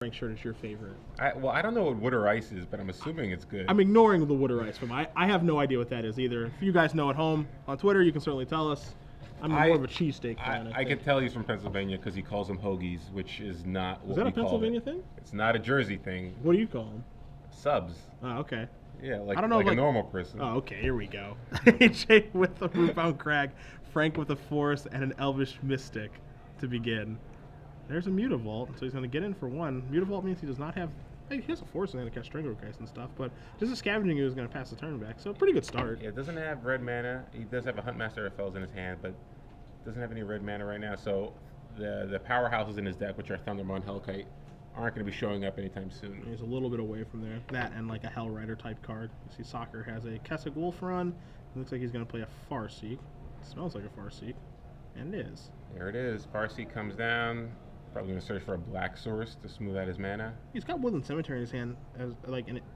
Frank shirt is your favorite? Well, I don't know what wood or ice is, but I'm assuming it's good. I'm ignoring the wood or ice film. I have no idea what that is either. If you guys know at home on Twitter, you can certainly tell us. I'm more of a cheesesteak fan. I can tell he's from Pennsylvania because he calls them hoagies, which is not what we call it. Is that a Pennsylvania thing? It's not a Jersey thing. What do you call them? Subs. Oh, okay. Yeah, like, I don't know, like a normal person. Oh, okay, here we go. AJ with a Rootbound Crag, Frank with a Force, and an Elvish Mystic to begin. There's a Mutavault, so he's going to get in for one. Mutavault means he does not have... He has a Force and a cast String Request and stuff, but just a Scavenging Ooze is going to pass the turn back, so pretty good start. Yeah, it doesn't have red mana. He does have a Huntmaster FLs in his hand, but doesn't have any red mana right now, so the powerhouses in his deck, which are Thundermaw, Hellkite, aren't going to be showing up anytime soon. He's a little bit away from there. That and like a Hell Rider type card. You see Sacher has a Kessig Wolf run. It looks like he's going to play a Farseek. It smells like a Farseek. And it is. There it is. Farseek comes down. Probably going to search for a black source to smooth out his mana. He's got Woodland Cemetery in his hand.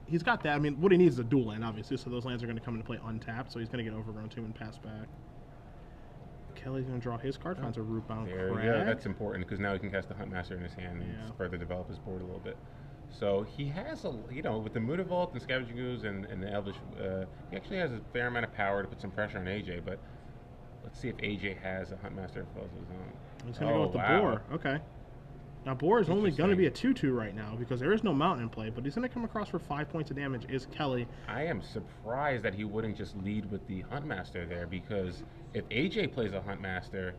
He's got that. I mean, what he needs is a dual land, obviously, so those lands are going to come into play untapped, so he's going to get Overgrown Tomb and pass back. Kelly's going to draw his card, finds a Rootbound Crag. Yeah, that's important because now he can cast the Huntmaster in his hand and further develop his board a little bit. So he has with the Mutavault and Scavenging Ooze and the Elvish, he actually has a fair amount of power to put some pressure on AJ, but let's see if AJ has a Huntmaster of his own. He's going to go with the Boar. Okay. Now, Boar is only going to be a 2/2 right now because there is no mountain in play, but he's going to come across for 5 points of damage, is Kelly. I am surprised that he wouldn't just lead with the Huntmaster there, because if AJ plays a Huntmaster,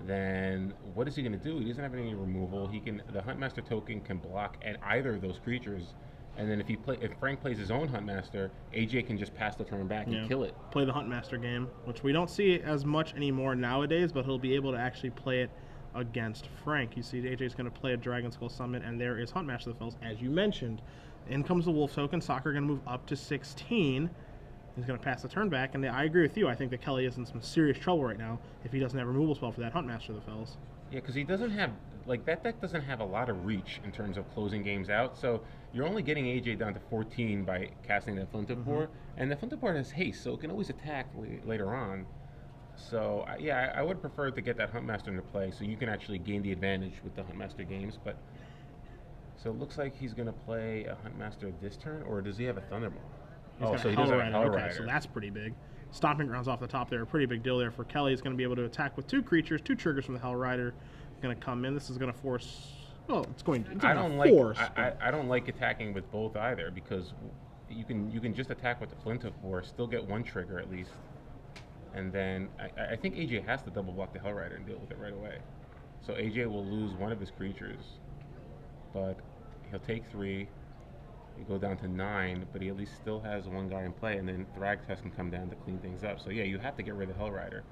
then what is he going to do? He doesn't have any removal. The Huntmaster token can block at either of those creatures, and then if Frank plays his own Huntmaster, AJ can just pass the turn back and kill it. Play the Huntmaster game, which we don't see as much anymore nowadays, but he'll be able to actually play it against Frank. You see AJ's going to play a Dragon Skull Summon, and there is Huntmaster of the Fells, as you mentioned. In comes the Wolf token. Sacher going to move up to 16. He's going to pass the turn back, and I agree with you. I think that Kelly is in some serious trouble right now if he doesn't have a removal spell for that Huntmaster of the Fells. Yeah, because he doesn't have, that deck doesn't have a lot of reach in terms of closing games out, so you're only getting AJ down to 14 by casting that Flint of Boar, and the Flint of Boar has haste, so it can always attack later on. So, yeah, I would prefer to get that Huntmaster into play so you can actually gain the advantage with the Huntmaster games. But so it looks like he's going to play a Huntmaster this turn, or does he have a Thundermaw? So he does have a Hell Rider. Okay, so that's pretty big. Stomping Grounds off the top there, a pretty big deal there for Kelly. He's going to be able to attack with 2 creatures, 2 triggers from the Hell Rider. Going to come in. This is going to force... Well, it's going to force. I don't like attacking with both either, because you can just attack with the Flint of Boar, still get 1 trigger at least. And then I think AJ has to double block the Hell Rider and deal with it right away. So AJ will lose 1 of his creatures, but he'll take 3. He'll go down to 9, but he at least still has 1 guy in play, and then Thragtusk can come down to clean things up. So yeah, you have to get rid of the Hell Rider.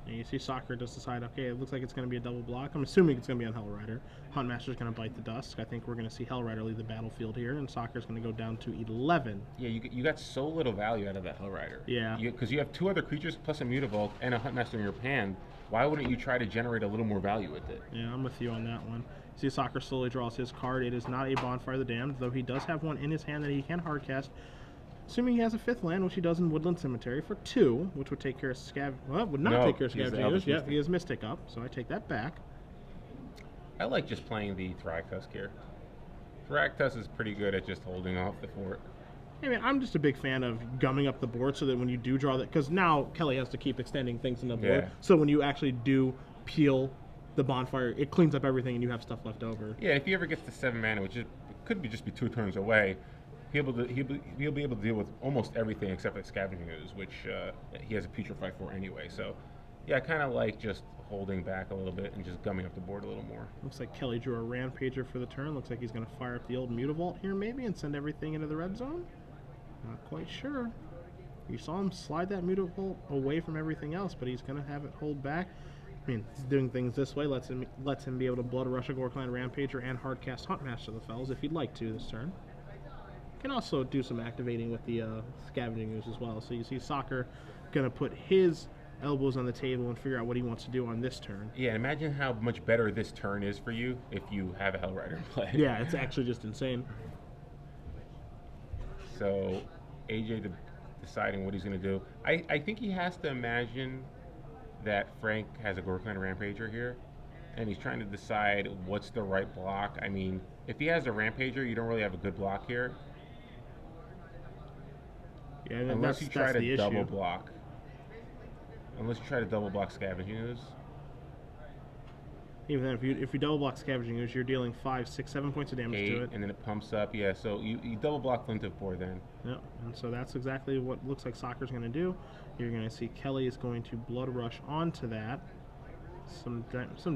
And you see Sacher just decide, okay, it looks like it's going to be a double block. I'm assuming it's going to be on Hell Rider. Huntmaster's going to bite the Dusk. I think we're going to see Hell Rider leave the battlefield here, and Sacher's going to go down to 11. Yeah, you got so little value out of that Hell Rider. Yeah. Because you have 2 other creatures plus a Mutavault and a Huntmaster in your hand. Why wouldn't you try to generate a little more value with it? Yeah, I'm with you on that one. See, Sacher slowly draws his card. It is not a Bonfire of the Damned, though he does have 1 in his hand that he can hardcast. Assuming he has a 5th land, which he does in Woodland Cemetery, for 2, which would take care of would not take care of Scavenging Ooze. Yeah, he has Mystic up, so I take that back. I like just playing the Thragtusk here. Thragtusk is pretty good at just holding off the fort. I mean, I'm just a big fan of gumming up the board so that when you do draw that, because now Kelly has to keep extending things in the board, so when you actually do peel the Bonfire, it cleans up everything and you have stuff left over. Yeah, if he ever gets to 7 mana, which could just be 2 turns away, he'll be able to deal with almost everything except for Scavenging Ooze, which he has a Putrefy for anyway. So, yeah, I kind of like just holding back a little bit and just gumming up the board a little more. Looks like Kelly drew a Rampager for the turn. Looks like he's going to fire up the old Mutavault here maybe and send everything into the red zone. Not quite sure. You saw him slide that Mutavault away from everything else, but he's going to have it hold back. I mean, he's doing things this way, lets him be able to Blood Rush a Gorkland Rampager and hardcast Huntmaster of the Fells if he'd like to this turn. Can also do some activating with the Scavenging Ooze as well. So you see Sacher going to put his elbows on the table and figure out what he wants to do on this turn. Yeah, imagine how much better this turn is for you if you have a Hell Rider in play. Yeah, it's actually just insane. So AJ deciding what he's going to do. I think he has to imagine that Frank has a Gorkland Rampager here, and he's trying to decide what's the right block. I mean, if he has a Rampager, you don't really have a good block here. Yeah, Unless you try the to double issue. block. Unless you try to double block Scavenging Ooze. Even then, if you double block Scavenging Ooze, you're dealing 5, 6, 7 points of damage 8, to it. and then it pumps up. Yeah, so you double block Flint of 4 then. Yep, and so that's exactly what looks like Sacher's going to do. You're going to see Kelly is going to Blood Rush onto that. Some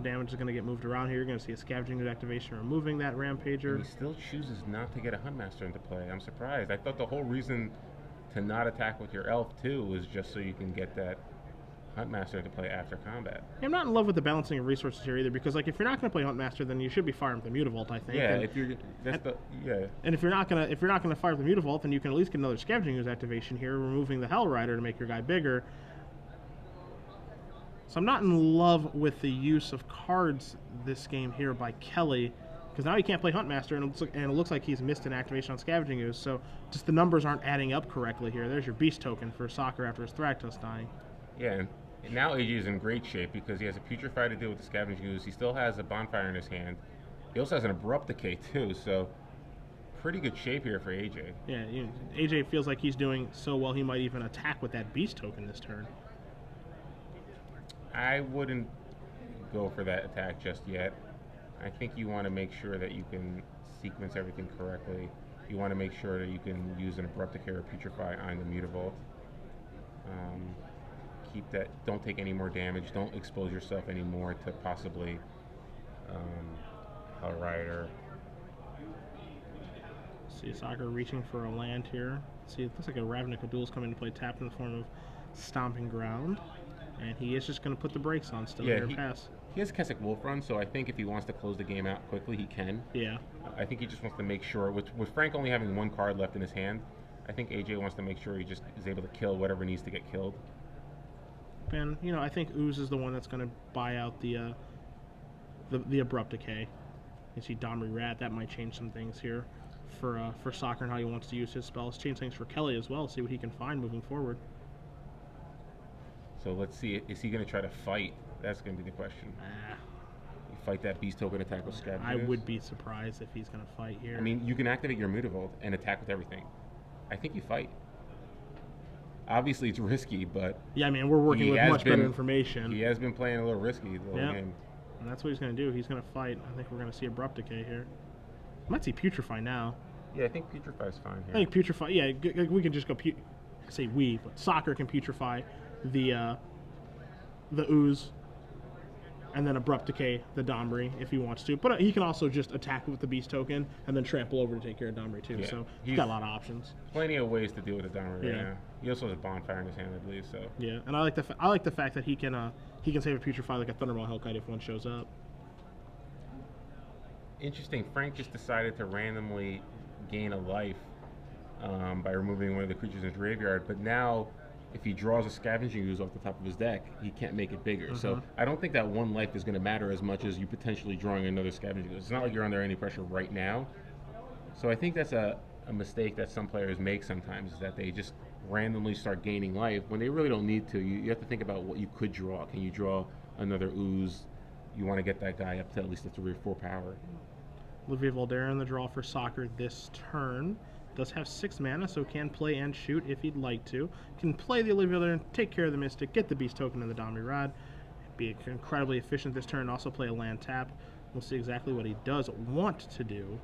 damage is going to get moved around here. You're going to see a Scavenging Ooze activation removing that Rampager. And he still chooses not to get a Huntmaster into play. I'm surprised. I thought the whole reason to not attack with your Elf too was just so you can get that Huntmaster to play after combat. I'm not in love with the balancing of resources here either, because like if you're not going to play Huntmaster, then you should be firing with the Mutavault, I think. Yeah, and, if you're And if you're not gonna fire with the Mutavault, then you can at least get another Scavenging Ooze activation here, removing the Hell Rider to make your guy bigger. So I'm not in love with the use of cards this game here by Kelly, because now he can't play Huntmaster, and it looks like he's missed an activation on Scavenging Ooze. So just the numbers aren't adding up correctly here. There's your Beast token for Sacher after his Thragtusk dying. Yeah, and now AJ is in great shape because he has a Putrefy to deal with the Scavenging Ooze. He still has a Bonfire in his hand. He also has an Abrupt Decay too, so pretty good shape here for AJ. Yeah, AJ feels like he's doing so well he might even attack with that Beast token this turn. I wouldn't go for that attack just yet. I think you want to make sure that you can sequence everything correctly. You want to make sure that you can use an Abrupt Decay or Putrefy on the Mutavault. Keep that. Don't take any more damage. Don't expose yourself anymore to possibly Hell Rider. See Sacher reaching for a land here. See, it looks like a Ravnica Duel's coming to play tapped in the form of Stomping Ground. And he is just going to put the brakes on still here, pass. He has Keswick Wolf Run, so I think if he wants to close the game out quickly, he can. Yeah. I think he just wants to make sure, with Frank only having one card left in his hand, I think AJ wants to make sure he just is able to kill whatever needs to get killed. And, I think Ooze is the one that's going to buy out the Abrupt Decay. You see Domri Rat, that might change some things here for Sacher and how he wants to use his spells. Change things for Kelly as well, see what he can find moving forward. So let's see, is he going to try to fight? That's going to be the question. You fight that Beast token attack with Scavenging Ooze? I would be surprised if he's going to fight here. I mean, you can activate your Mutavault and attack with everything. I think you fight. Obviously, it's risky, but... Yeah, I mean, we're working with much better information. He has been playing a little risky the whole game. And that's what he's going to do. He's going to fight. I think we're going to see Abrupt Decay here. I might see Putrefy now. Yeah, I think Putrefy's fine here. I think Putrefy... Yeah, we can just go... I say we, but Sacher can Putrefy the Ooze, and then Abrupt Decay the Domri if he wants to. But he can also just attack with the Beast token and then trample over to take care of Domri too. Yeah, so he's got a lot of options. Plenty of ways to deal with a Domri right now. He also has a Bonfire in his hand, I believe. So yeah, and I like the fact that he can save a Putrefy like a Thundermaw Hellkite if one shows up. Interesting. Frank just decided to randomly gain a life by removing one of the creatures in his graveyard, but now, if he draws a Scavenging Ooze off the top of his deck, he can't make it bigger. So I don't think that one life is going to matter as much as you potentially drawing another Scavenging Ooze. It's not like you're under any pressure right now. So I think that's a mistake that some players make sometimes, is that they just randomly start gaining life when they really don't need to. You have to think about what you could draw. Can you draw another Ooze? You want to get that guy up to at least a 3 or 4 power. Olivia Voldaren in the draw for Sacher this turn. Does have 6 mana, so can play and shoot if he'd like to. Can play the Olivia Voldaren, take care of the Mystic, get the Beast token and the Domri Rod. Be incredibly efficient this turn, also play a land tap. We'll see exactly what he does want to do.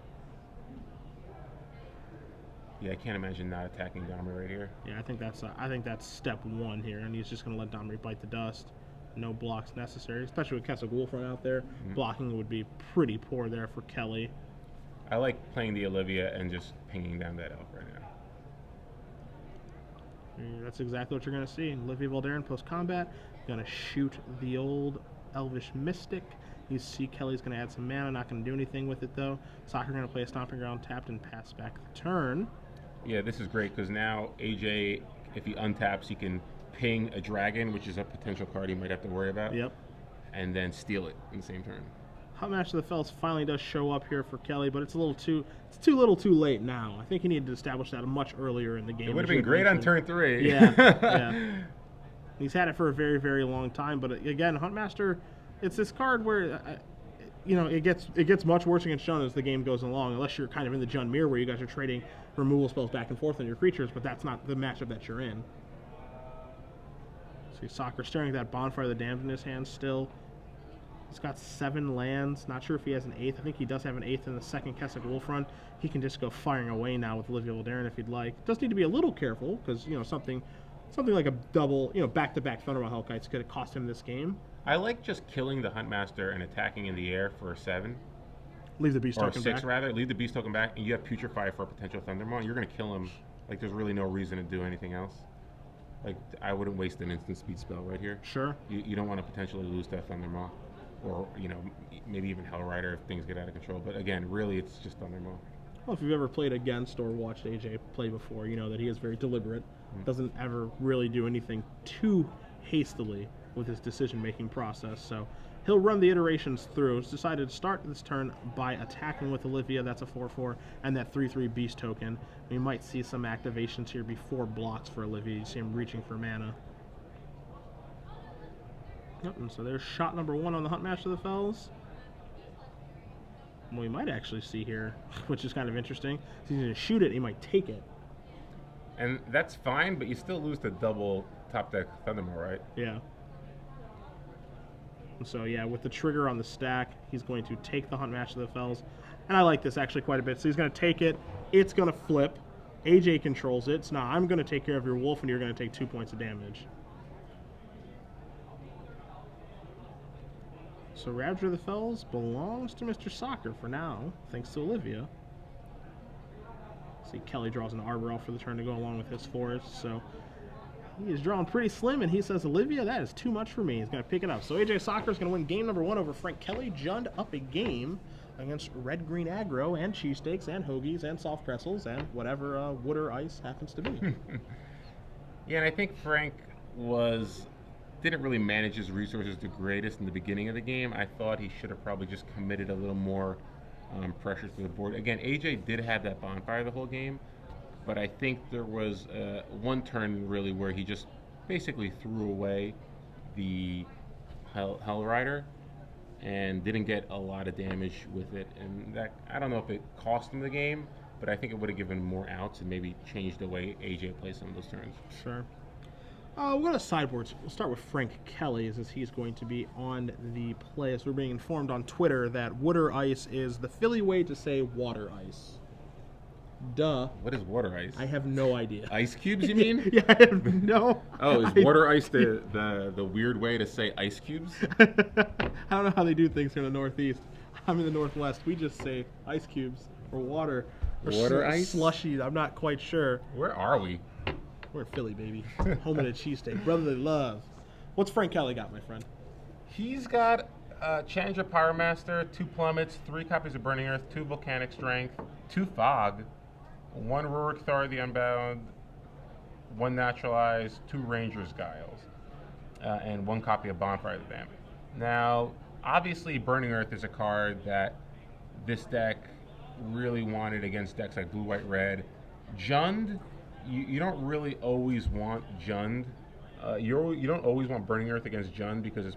Yeah, I can't imagine not attacking Domri right here. Yeah, I think that's step 1 here, and he's just going to let Domri bite the dust. No blocks necessary, especially with Keswick Wolf Run out there. Blocking would be pretty poor there for Kelly. I like playing the Olivia and just pinging down that elf right now. That's exactly what you're going to see. Olivia Voldaren post-combat, going to shoot the old Elvish Mystic. You see Kelly's going to add some mana, not going to do anything with it though. Sacher going to play a Stomping Ground tapped and pass back the turn. Yeah, this is great because now AJ, if he untaps, he can ping a dragon, which is a potential card he might have to worry about. Yep. And then steal it in the same turn. Huntmaster of the Fells finally does show up here for Kelly, but it's too little too late now. I think he needed to establish that much earlier in the game. It would have been great on turn 3. Yeah, yeah. He's had it for a very, very long time, but again, Huntmaster, it's this card where it gets much worse against Jund as the game goes along, unless you're kind of in the Jund mirror where you guys are trading removal spells back and forth on your creatures, but that's not the matchup that you're in. See Sacher staring at that Bonfire of the Damned in his hand still. He's got 7 lands. Not sure if he has an 8th. I think he does have an 8th in the second Keswick Wolf run. He can just go firing away now with Olivia Voldaren if he'd like. Does need to be a little careful because, something like a double, back-to-back Thundermaw Hellkites could have cost him this game. I like just killing the Huntmaster and attacking in the air for 7. Leave the Beast or token 6 back. rather. Leave the Beast token back, and you have Putrefy for a potential Thundermaw, and you're going to kill him. Like, there's really no reason to do anything else. Like, I wouldn't waste an instant speed spell right here. Sure. You don't want to potentially lose that Thundermaw. Or, maybe even Hellrider if things get out of control. But again, really, it's just Thundermaw. Well, if you've ever played against or watched AJ play before, you know that he is very deliberate. Doesn't ever really do anything too hastily with his decision-making process. So he'll run the iterations through. He's decided to start this turn by attacking with Olivia. That's a 4/4, and that 3/3 Beast token. We might see some activations here before blocks for Olivia. You see him reaching for mana. Yep, and so there's shot number 1 on the Huntmaster of the Fells. What we might actually see here, which is kind of interesting, is he's going to shoot it, he might take it. And that's fine, but you still lose the double top deck Thundermaw, right? Yeah. And so, yeah, with the trigger on the stack, he's going to take the Huntmaster of the Fells. And I like this actually quite a bit. So he's going to take it, it's going to flip, AJ controls it, so now I'm going to take care of your wolf, and you're going to take 2 points of damage. So Ravager of the Fells belongs to Mr. Sacher for now, thanks to Olivia. See, Kelly draws an Arbor Elf for the turn to go along with his forest, so he is drawn pretty slim, and he says, Olivia, that is too much for me. He's going to pick it up. So AJ Sacher is going to win game number 1 over Frank Kelly. Jund up a game against Red-Green Aggro and cheesesteaks and hoagies and soft pretzels and whatever wood or ice happens to be. Yeah, and I think Frank didn't really manage his resources the greatest in the beginning of the game. I thought he should have probably just committed a little more pressure to the board. Again, AJ did have that Bonfire the whole game, but I think there was one turn really where he just basically threw away the Hellrider and didn't get a lot of damage with it. And that, I don't know if it cost him the game, but I think it would have given more outs and maybe changed the way AJ plays some of those turns. Sure. We'll go to sideboards. We'll start with Frank Kelly, as he's going to be on the play. As we're being informed on Twitter that wood or ice is the Philly way to say water ice. Duh. What is water ice? I have no idea. Ice cubes, you mean? Yeah, I have no. Oh, is water ice the weird way to say ice cubes? I don't know how they do things here in the Northeast. I'm in the Northwest. We just say ice cubes or water. Or water ice? Slushy. I'm not quite sure. Where are we? We're in Philly, baby. Home of the cheesesteak. Brotherly love. What's Frank Kelly got, my friend? He's got Chandra Pyromaster, 2 Plummets, 3 copies of Burning Earth, 2 Volcanic Strength, 2 Fog, 1 Rurik Thar the Unbound, 1 Naturalized, 2 Ranger's Guiles, and 1 copy of Bonfire of the Damned. Now, obviously, Burning Earth is a card that this deck really wanted against decks like Blue, White, Red. Jund, you don't really always want Jund. You don't always want Burning Earth against Jund because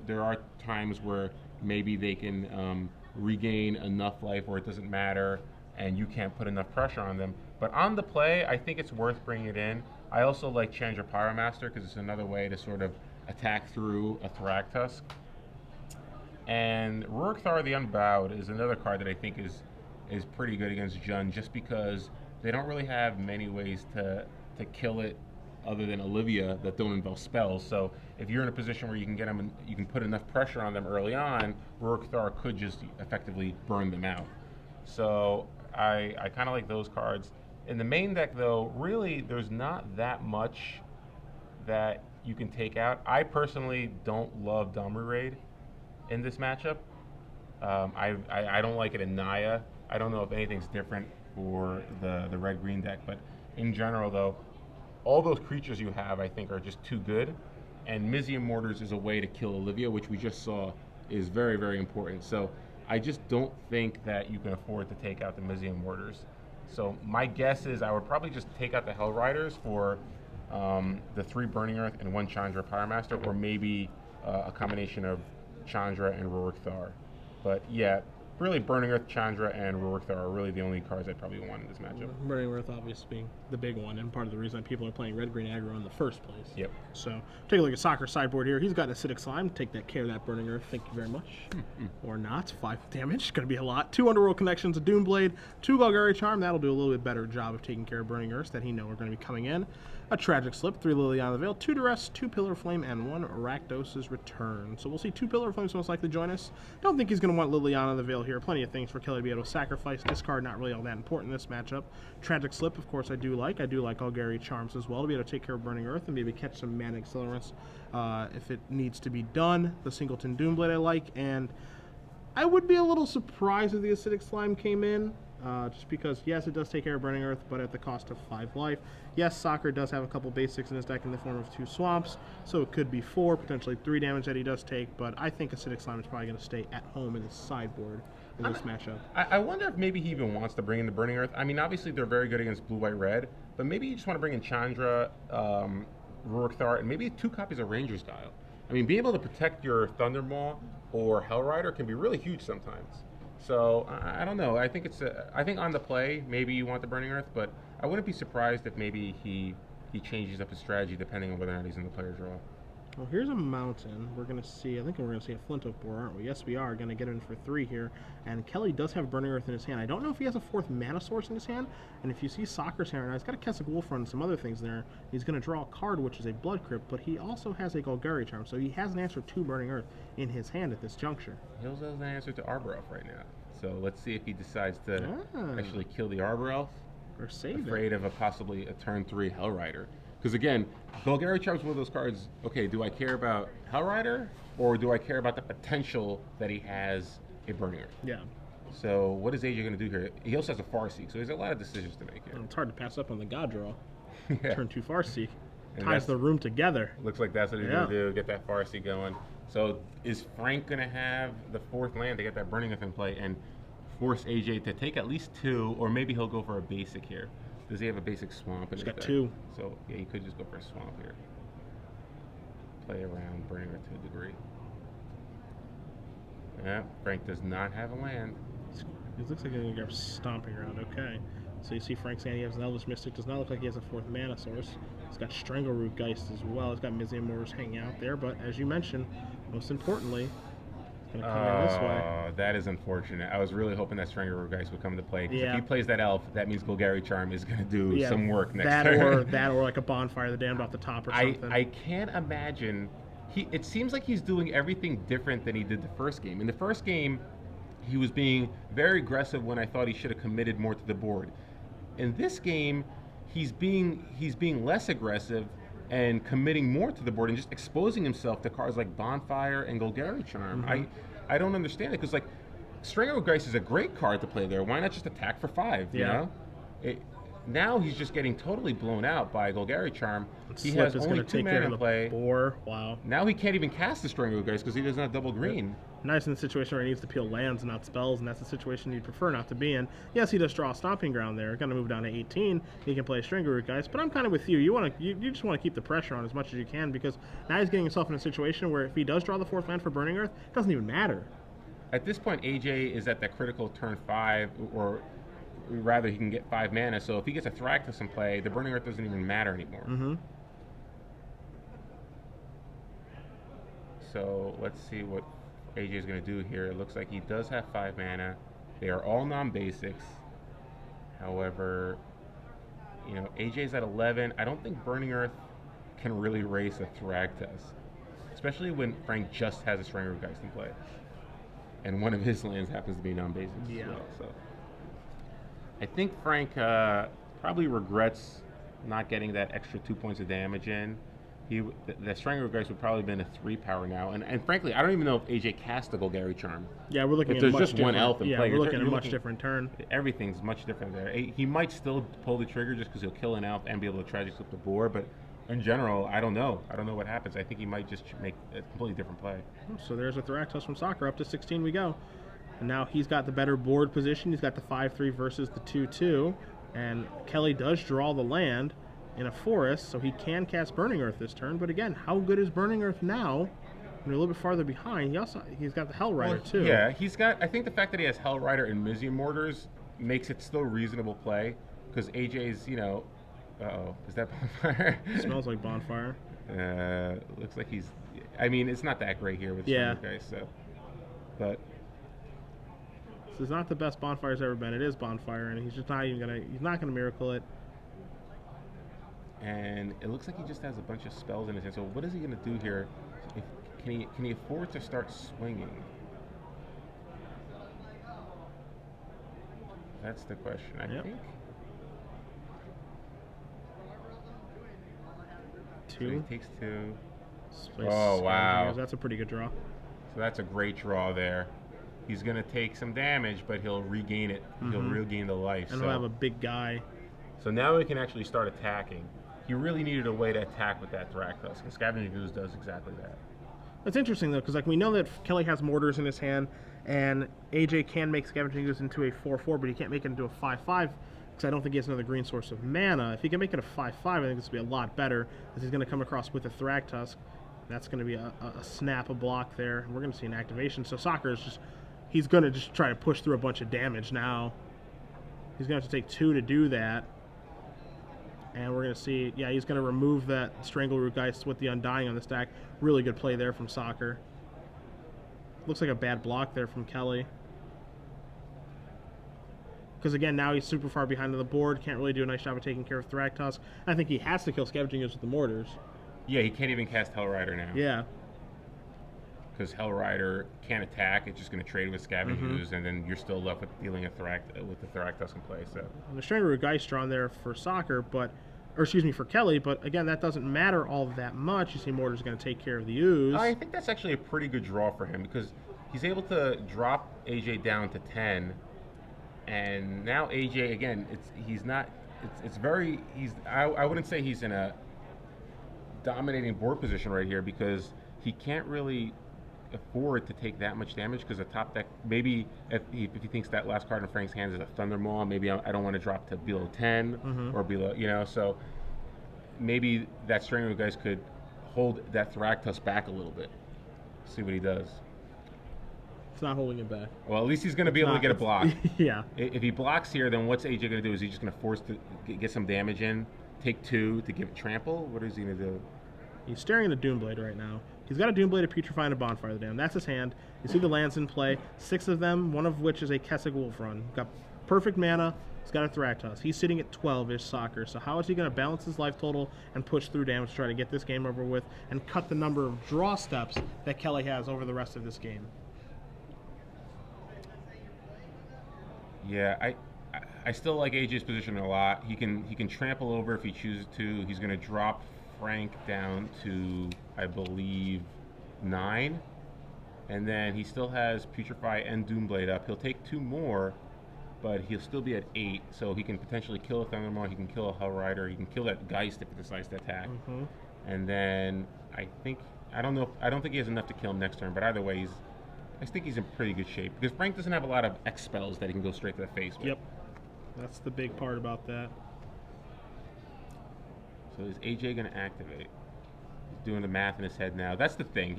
there are times where maybe they can regain enough life where it doesn't matter and you can't put enough pressure on them. But on the play, I think it's worth bringing it in. I also like Chandra Pyromaster because it's another way to sort of attack through a Thragtusk. And Rurik Thar the Unbowed is another card that I think is pretty good against Jund just because they don't really have many ways to kill it other than Olivia that don't involve spells. So if you're in a position where you can get them, you can put enough pressure on them early on, Rurik Thar could just effectively burn them out. So I kind of like those cards. In the main deck, though, really there's not that much that you can take out. I personally don't love Domri Raid in this matchup. I don't like it in Naya. I don't know if anything's different for the red-green deck, but in general, though, all those creatures you have, I think, are just too good, and Mizium Mortars is a way to kill Olivia, which we just saw is very, very important. So I just don't think that you can afford to take out the Mizium Mortars. So my guess is I would probably just take out the Hellriders for the 3 Burning Earth and 1 Chandra Pyromaster, or maybe a combination of Chandra and Rurik Thar. But yeah, really Burning Earth, Chandra, and Rorikthar are really the only cards I'd probably want in this matchup. Burning Earth obviously being the big one, and part of the reason people are playing red-green aggro in the first place. Yep. So take a look at Sacher's sideboard here. He's got an Acidic Slime. Take that care of that Burning Earth. Thank you very much. Or not. 5 damage. Going to be a lot. 2 Underworld Connections, a Doomblade, 2 Golgari Charm. That'll do a little bit better job of taking care of Burning Earths that he know are going to be coming in. A Tragic Slip, 3 Liliana the Veil, 2 Duress, 2 Pillar of Flame, and 1 Rakdos' Return. So we'll see 2 Pillar of Flames most likely join us. Don't think he's going to want Liliana the Veil here. Plenty of things for Kelly to be able to sacrifice. Discard, not really all that important in this matchup. Tragic Slip, of course, I do like. I do like Golgari Charms as well to be able to take care of Burning Earth and maybe catch some Mana Accelerants if it needs to be done. The Singleton Doomblade I like, and I would be a little surprised if the Acidic Slime came in. Just because, yes, it does take care of Burning Earth, but at the cost of 5 life. Yes, Sacher does have a couple basics in his deck in the form of 2 Swamps, so it could be 4, potentially 3 damage that he does take, but I think Acidic Slime is probably going to stay at home in his sideboard in this matchup. I wonder if maybe he even wants to bring in the Burning Earth. I mean, obviously they're very good against blue, white, red, but maybe you just want to bring in Chandra, Rorikthar, and maybe 2 copies of Ranger's Dial. I mean, being able to protect your Thundermaw or Hellrider can be really huge sometimes. So I don't know. I think I think on the play maybe you want the Burning Earth, but I wouldn't be surprised if maybe he changes up his strategy depending on whether or not he's in the player draw. Well, here's a mountain. We're going to see, I think we're going to see a Flint Oak Boar, aren't we? Yes, we are. Going to get in for 3 here. And Kelly does have Burning Earth in his hand. I don't know if he has a 4th mana source in his hand. And if you see Sacher's hand right now, he's got a Kessig Wolf Run and some other things there. He's going to draw a card, which is a Blood Crypt, but he also has a Golgari Charm. So he has an answer to Burning Earth in his hand at this juncture. He also has an answer to Arbor Elf right now. So let's see if he decides to actually kill the Arbor Elf. Or save afraid of possibly a turn 3 Hellrider. Because again, Golgari Charm is one of those cards, okay, do I care about Hellrider or do I care about the potential that he has a Burning Earth? Yeah. So what is AJ going to do here? He also has a Farseek, so there's a lot of decisions to make here. And it's hard to pass up on the God Draw. Yeah. Turn 2 Farseek. Ties the room together. Looks like that's what he's going to do, get that Farseek going. So is Frank going to have the 4th land to get that Burning Earth in play and force AJ to take at least 2, or maybe he'll go for a basic here? Does he have a basic swamp in his deck? He's got 2. So yeah, he could just go for a swamp here. Play around Burning Earth to a degree. Yeah, Frank does not have a land. It looks like he's going to grab Stomping Ground. Okay. So you see Frank's hand, he has an Elvish Mystic. Does not look like he has a 4th mana source. He's got Strangleroot Geist as well. He's got Mizium Mortars hanging out there. But as you mentioned, most importantly, it's going to come in this way. That is unfortunate. I was really hoping that Strangleroot Geist would come into play. Yeah. If he plays that elf, that means Golgari Charm is going to do some work next turn. That or like a Bonfire of the Damned off the top or something. I can't imagine. It seems like he's doing everything different than he did the first game. In the first game, he was being very aggressive when I thought he should have committed more to the board. In this game, he's being less aggressive and committing more to the board and just exposing himself to cards like Bonfire and Golgari Charm. I don't understand it because like Strangleroot Geist is a great card to play there. Why not just attack for 5? You know? Now he's just getting totally blown out by Golgari Charm. He has only 2 mana in play. Wow. Now he can't even cast the Strangleroot Geist because he doesn't have double green. Nice in the situation where he needs to peel lands and not spells, and that's a situation you'd prefer not to be in. Yes, he does draw a Stomping Ground there. Going to move down to 18. He can play Strangleroot Geist, but I'm kind of with you. You just want to keep the pressure on as much as you can because now he's getting himself in a situation where if he does draw the 4th land for Burning Earth, it doesn't even matter. At this point, AJ is at that critical turn 5, or rather he can get 5 mana, so if he gets a Thragtusk in play, the Burning Earth doesn't even matter anymore. So let's see what AJ is going to do here. It looks like he does have 5 mana. They are all non-basics. However, you know, AJ's at 11. I don't think Burning Earth can really race a Thragtusk, especially when Frank just has a Strangleroot Geist in play. And one of his lands happens to be non-basics as well. So I think Frank probably regrets not getting that extra 2 points of damage in. The Strangleroot Geist would probably have been a 3 power now. And frankly, I don't even know if AJ cast the Golgari Charm. Yeah, we're looking if at there's much just one elf in play. We're looking at a much different turn. Everything's much different there. He might still pull the trigger just because he'll kill an elf and be able to Tragic Slip the board, but in general, I don't know. I don't know what happens. I think he might just make a completely different play. So there's a Thragtusk from Sacher. Up to 16 we go. And now he's got the better board position. He's got the 5-3 versus the 2-2. And Kelly does draw the land in a forest, so he can cast Burning Earth this turn. But again, how good is Burning Earth now And a little bit farther behind, he's got the Hell Rider too. Yeah, he's got. I think the fact that he has Hell Rider and Mizzia Mortars makes it still reasonable play because AJ's, you know, is that Bonfire? Smells like Bonfire. Looks like he's. I mean, it's not that great here with guys, so. But this is not the best Bonfire's ever been. It is Bonfire, and he's just not even gonna. He's not gonna miracle it. And it looks like he just has a bunch of spells in his hand. So what is he gonna do here? Can he afford to start swinging? That's the question, I think. Two. So he takes 2. Oh, wow. That's a pretty good draw. So that's a great draw there. He's going to take some damage, but he'll regain it. He'll regain the life. And he'll have a big guy. So now we can actually start attacking. He really needed a way to attack with that Thraktos, and Scavenging Ooze does exactly that. It's interesting, though, because like we know that Kelly has Mortars in his hand, and AJ can make Scavenging Ooze into a 4/4, but he can't make it into a 5/5, because I don't think he has another green source of mana. If he can make it a 5/5, I think this would be a lot better, as he's going to come across with a Thraktusk. That's going to be a snap, a block there. We're going to see an activation. So Sacher is just, he's going to just try to push through a bunch of damage now. He's going to have to take 2 to do that. And we're going to see, yeah, he's going to remove that Strangleroot Geist with the Undying on the stack. Really good play there from Sacher. Looks like a bad block there from Kelly. Because again, now he's super far behind on the board. Can't really do a nice job of taking care of Thraktusk. I think he has to kill Scavenging Ooze with the Mortars. Yeah, he can't even cast Hell Rider now. Yeah. Because Hell Rider can't attack. It's just going to trade with Scavenging Ooze, and then you're still left with dealing with the Thraktusk in play. So. And the Strangleroot Geist drawn there for Sacher, for Kelly, but again, that doesn't matter all that much. You see Mortar's going to take care of the Ooze. I think that's actually a pretty good draw for him, because he's able to drop AJ down to 10, and now AJ, again, I wouldn't say he's in a dominating board position right here, because he can't really afford to take that much damage, because the top deck, maybe if he thinks that last card in Frank's hands is a Thundermaw, maybe I don't want to drop to below 10 or below, so maybe that Strangleroot guys could hold that Thraktusk back a little bit, see what he does. It's not holding him back. Well, at least he's going to be able to get a block. Yeah. If he blocks here, then what's AJ going to do? Is he just going to force to get some damage in, take 2 to give it trample? What is he going to do? He's staring at a Doomblade right now. He's got a Doomblade, a Putrefy, and a Bonfire of the Damned. That's his hand. You see the lands in play. 6 of them, one of which is a Kessig Wolf Run. Got perfect mana. He's got a Thraktusk. He's sitting at 12-ish Sacher. So how is he going to balance his life total and push through damage to try to get this game over with and cut the number of draw steps that Kelly has over the rest of this game? Yeah, I still like AJ's position a lot. He can trample over if he chooses to. He's going to drop Frank down to, I believe, 9, and then he still has Putrefy and Doomblade up. He'll take 2 more, but he'll still be at 8, so he can potentially kill a Thundermaw, he can kill a Hell Rider, he can kill that Geist if he decides to attack. And then I don't think he has enough to kill him next turn, but either way, I think he's in pretty good shape, because Frank doesn't have a lot of X spells that he can go straight to the face with. Yep, that's the big part about that. So is AJ going to activate? He's doing the math in his head now. That's the thing.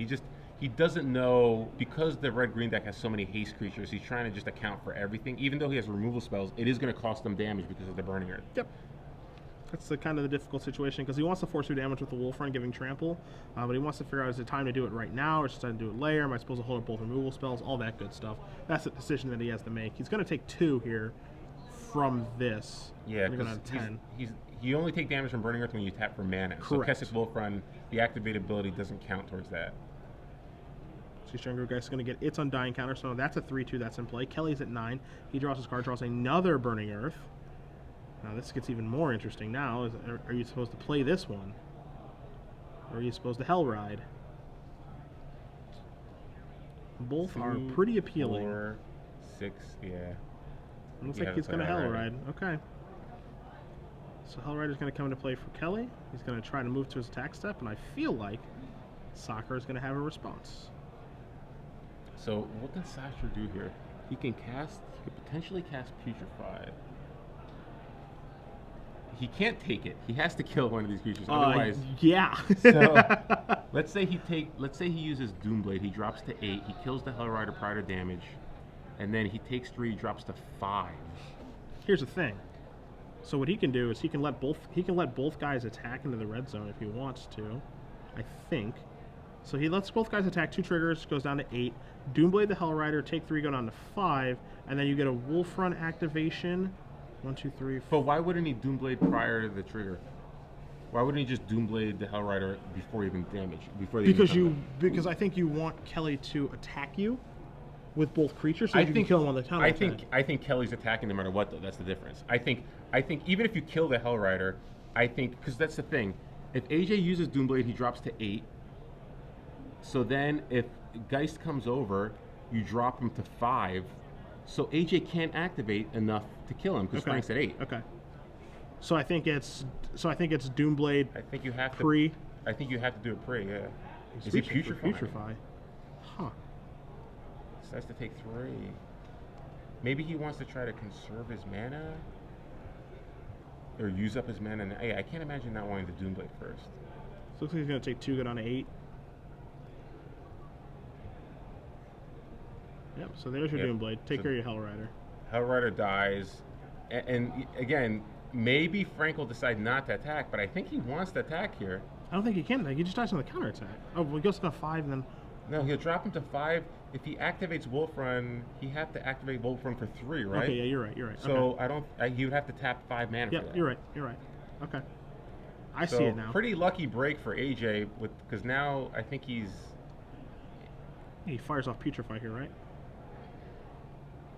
He doesn't know, because the red-green deck has so many haste creatures, he's trying to just account for everything. Even though he has removal spells, it is going to cost them damage because of the Burning Earth. Yep. That's the kind of the difficult situation, because he wants to force through damage with the Wolf Run, giving trample, but he wants to figure out, is it time to do it right now, or is it time to do it later? Am I supposed to hold up both removal spells? All that good stuff. That's the decision that he has to make. He's going to take 2 here from this. Yeah, because you only take damage from Burning Earth when you tap for mana. Correct. So Kessig Wolf Run, the activated ability doesn't count towards that. So Strangleroot Geist is going to get its Undying counter, so that's a 3/2 that's in play. Kelly's at 9. He draws his card, draws another Burning Earth. Now this gets even more interesting now. Are you supposed to play this one? Or are you supposed to Hell Ride? Both 2, are pretty appealing. 4, 6, yeah. It looks like he's going to Hell Ride. Okay. So Hell Rider's going to come into play for Kelly. He's going to try to move to his attack step, and I feel like Sacher is going to have a response. So what can Sacher do here? He could potentially cast Putrefy. he can't take it. He has to kill one of these creatures. Otherwise, yeah. so let's say he uses Doomblade. He drops to 8. He kills the Hell Rider prior to damage, and then he takes 3. Drops to 5. Here's the thing. So what he can do is he can let both guys attack into the red zone if he wants to. I think. So he lets both guys attack. 2 triggers, goes down to 8. Doomblade the Hell Rider, take 3, go down to 5, and then you get a Wolf Run activation. 1, 2, 3. But why wouldn't he Doomblade prior to the trigger? Why wouldn't he just Doomblade the Hell Rider before even damage? Because I think you want Kelly to attack you with both creatures, so you can kill him on the counter. I think Kelly's attacking no matter what, though. That's the difference. I think even if you kill the Hell Rider, I think because that's the thing. If AJ uses Doomblade, he drops to 8. So then if Geist comes over, you drop him to 5. So AJ can't activate enough to kill him because Frank's at 8. Okay. So I think it's Doomblade. I think you have pre. I think you have to do it pre. Yeah. Is he putrefy? Huh. So that's to take 3. Maybe he wants to try to conserve his mana or use up his mana. Hey, I can't imagine not wanting to Doomblade first. So looks like he's gonna take 2, go down to 8. Yep, so there's your Doomblade. Take care of your Hell Rider. Hell Rider dies. And again, maybe Frank will decide not to attack, but I think he wants to attack here. I don't think he can. He just dies on the counter attack. Oh, well, he goes to 5 and then... No, he'll drop him to 5. If he activates Wolf Run, he have to activate Wolf Run for 3, right? Okay, yeah, you're right. So he would have to tap 5 mana for that. You're right. Okay. I see it now. Pretty lucky break for AJ, because now I think he fires off Putrefy here, right?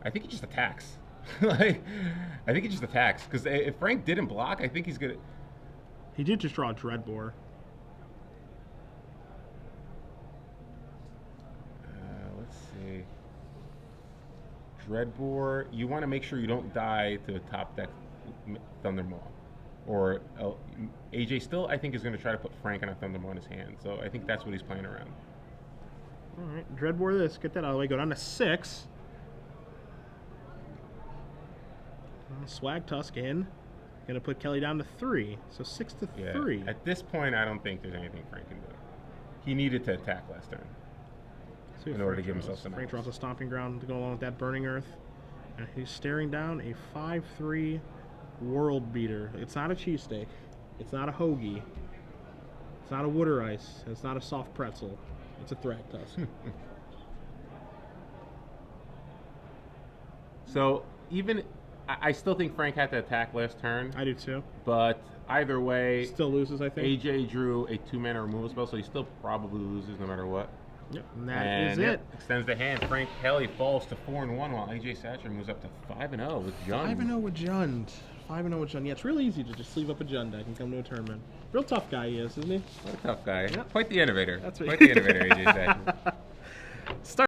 I think he just attacks. I think he just attacks because if Frank didn't block, I think he's gonna. He did just draw a Dreadbore. Let's see. Dreadbore. You want to make sure you don't die to a top deck Thundermaw, or AJ still I think is going to try to put Frank on a Thundermaw in his hand. So I think that's what he's playing around. All right, Dreadbore this. Get that out of the way. Go down to 6. Swag Tusk in. Gonna put Kelly down to 3. So 6 to 3. At this point, I don't think there's anything Frank can do. He needed to attack last turn in order to give himself some. Frank draws a Stomping Ground to go along with that Burning Earth. And he's staring down a 5/3 World Beater. It's not a cheesesteak. It's not a hoagie. It's not a Wooder Ice. It's not a soft pretzel. It's a Thragtusk. So even I still think Frank had to attack last turn. I do too. But either way, still loses, I think. AJ drew a 2-mana removal spell, so he still probably loses no matter what. Yep, and that is it. Extends the hand. Frank Kelly falls to 4-1, while AJ Sacher moves up to 5-0 with Jund. 5-0 with Jund. 5-0 with Jund. Yeah, it's real easy to just sleeve up a Jund deck and come to a tournament. Real tough guy he is, isn't he? What a tough guy. Yep. Quite the innovator. That's right. Quite the innovator, AJ Sacher. Start